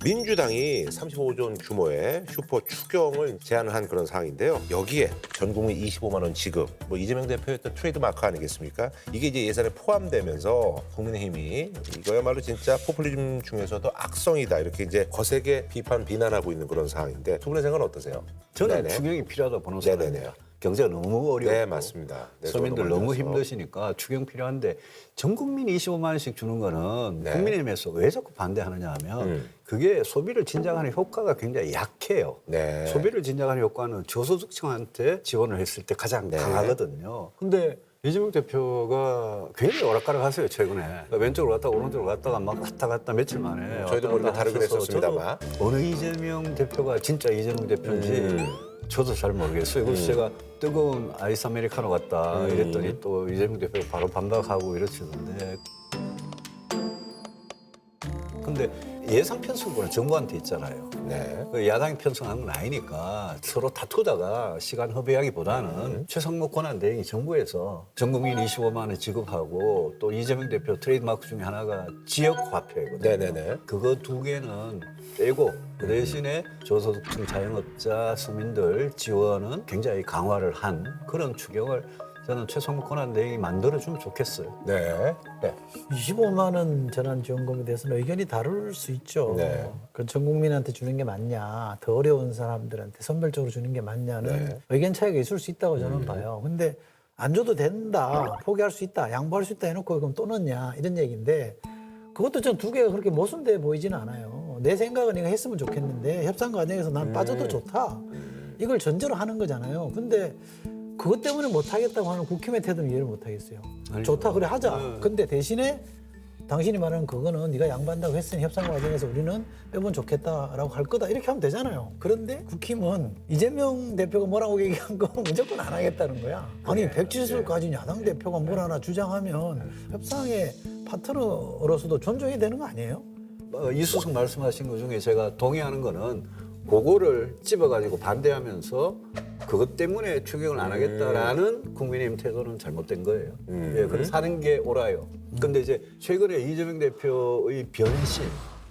민주당이 35조 원 규모의 슈퍼 추경을 제안한 그런 상황인데요. 여기에 전 국민 25만 원 지급, 뭐 이재명 대표의 또 트레이드마크 아니겠습니까? 이게 이제 예산에 포함되면서 국민의힘이 이거야말로 진짜 포퓰리즘 중에서도 악성이다 이렇게 이제 거세게 비난하고 있는 그런 상황인데 두 분의 생각은 어떠세요? 저는 네네. 추경이 필요하다 보는 네네네. 사람이에요. 경제가 너무 어렵고 네, 맞습니다. 네, 서민들 저도 너무 많이 힘드시니까 추경 필요한데 전 국민 25만 원씩 주는 거는 네. 국민의힘에서 왜 자꾸 반대하느냐 하면 그게 소비를 진작하는 효과가 굉장히 약해요. 네. 소비를 진작하는 효과는 저소득층한테 지원을 했을 때 가장 네. 강하거든요. 근데 이재명 대표가 굉장히 오락가락하세요 최근에. 그러니까 왼쪽으로 갔다가 오른쪽으로 갔다가 막 왔다 갔다 며칠 만에. 저희도 모르게 다르긴 하셔서 했었습니다만. 저도 어느 이재명 대표가 진짜 이재명 대표인지 저도 잘 모르겠어요. 그래서 제가 뜨거운 아이스 아메리카노 같다 이랬더니 또 이재명 대표가 바로 반박하고 이러시던데. 근데 예산 편성권은 정부한테 있잖아요. 네. 그 야당이 편성한 건 아니니까 서로 다투다가 시간 허비하기보다는 최상목 권한대행이 정부에서 전 국민 25만 원 지급하고 또 이재명 대표 트레이드마크 중에 하나가 지역화폐거든요. 네네네. 그거 두 개는 빼고 그 대신에 저소득층 자영업자 서민들 지원은 굉장히 강화를 한 그런 추경을 저는 최상목 권한대행이 만들어주면 좋겠어요. 네. 네. 25만 원 재난지원금에 대해서는 의견이 다를 수 있죠. 네. 그 전 국민한테 주는 게 맞냐, 더 어려운 사람들한테 선별적으로 주는 게 맞냐는 네. 의견 차이가 있을 수 있다고 저는 봐요. 근데 안 줘도 된다, 포기할 수 있다, 양보할 수 있다 해놓고 그럼 또 넣냐 이런 얘기인데 그것도 전 두 개가 그렇게 모순돼 보이지는 않아요. 내 생각은 이거 했으면 좋겠는데 협상 과정에서 난 빠져도 좋다. 이걸 전제로 하는 거잖아요. 근데 그것 때문에 못하겠다고 하는 국힘의 태도는 이해를 못하겠어요. 아니죠. 좋다 그래 하자. 근데 대신에 당신이 말하는 그거는 네가 양보한다고 했으니 협상 과정에서 우리는 빼면 좋겠다라고 할 거다 이렇게 하면 되잖아요. 그런데 국힘은 이재명 대표가 뭐라고 얘기한 거 무조건 안 하겠다는 거야. 아니 170을 가진 야당 대표가 뭘 하나 주장하면 협상의 파트너로서도 존중해야 되는 거 아니에요? 이수석 말씀하신 것 중에 제가 동의하는 거는 그거를 집어가지고 반대하면서 그것 때문에 추경을 안 하겠다라는 국민의힘 태도는 잘못된 거예요. 예, 그래서 하는 게 옳아요. 근데 이제 최근에 이재명 대표의 변신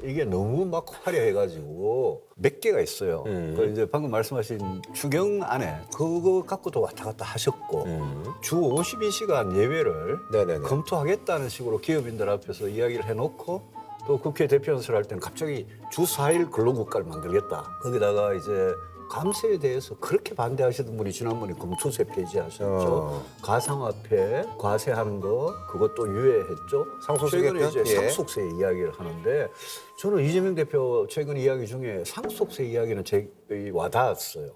이게 너무 막 화려해가지고 몇 개가 있어요. 그 이제 방금 말씀하신 추경 안에 그거 갖고도 왔다 갔다 하셨고 주 52시간 예외를 네네네. 검토하겠다는 식으로 기업인들 앞에서 이야기를 해놓고 또 국회 대표 연설을 할 때는 갑자기 주 4일 근로국가를 만들겠다. 거기다가 이제 감세에 대해서 그렇게 반대하시던 분이 지난번에 검토세 폐지하셨죠. 가상화폐 과세하는 거 그것도 유예했죠. 상속세겠죠? 최근에 이제 예. 상속세 이야기를 하는데 저는 이재명 대표 최근 이야기 중에 상속세 이야기는 제 와닿았어요.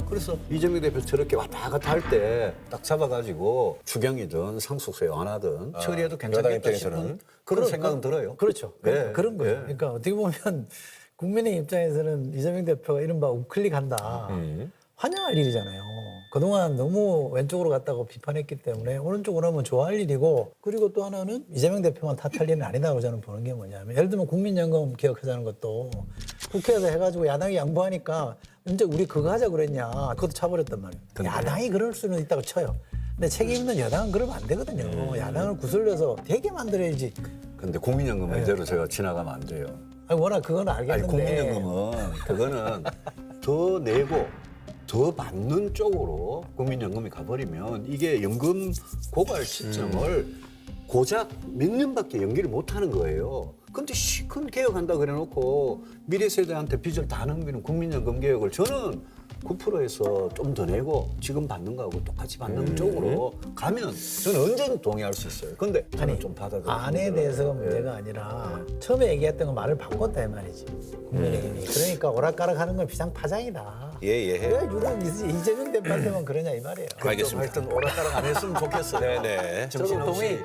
그래서 이재명 대표 저렇게 왔다 갔다 할 때 딱 잡아가지고 추경이든 상속세 완화든 처리해도 여당 괜찮겠다 입장에서는 싶은 그런 생각은 들어요. 그렇죠. 네. 그런 거예요. 네. 그러니까 어떻게 보면 국민의 입장에서는 이재명 대표가 이른바 우클릭한다. 환영할 일이잖아요. 그동안 너무 왼쪽으로 갔다고 비판했기 때문에 오른쪽으로 하면 좋아할 일이고 그리고 또 하나는 이재명 대표만 탓할 일은 아니다고 저는 보는 게 뭐냐면 예를 들면 국민연금 개혁하자는 것도 국회에서 해가지고 야당이 양보하니까 언제 우리 그거 하자 그랬냐 그것도 차버렸단 말이에요. 야당이 그럴 수는 있다고 쳐요. 근데 책임 있는 여당은 그러면 안 되거든요. 야당을 구슬려서 되게 만들어야지. 근데 국민연금은 이대로 제가 지나가면 안 돼요. 아니, 워낙 그건 아니 알겠는데. 국민연금은 그거는 더 내고 더 받는 쪽으로 국민연금이 가버리면 이게 연금 고갈 시점을 고작 몇 년밖에 연기를 못하는 거예요. 근데 시큰 개혁한다 그래놓고 미래 세대한테 빚을 다 넘기는 국민연금 개혁을 저는 9%에서 좀 더 내고 지금 받는 거하고 똑같이 받는 쪽으로 가면 저는 언제든 동의할 수 있어요. 근데 저는 아니, 좀 받아들여요. 안에 대해서가 문제가 아니라 처음에 얘기했던 거 말을 바꿨다 이 말이지. 국민의힘이. 그러니까 오락가락하는 건 비상파장이다. 예예. 왜 요즘 이재명 대표한테만 그러냐 이 말이에요. 알겠습니다. 하여튼 오락가락 안 했으면 좋겠어요. 네네. 정신없이. 저도 동의.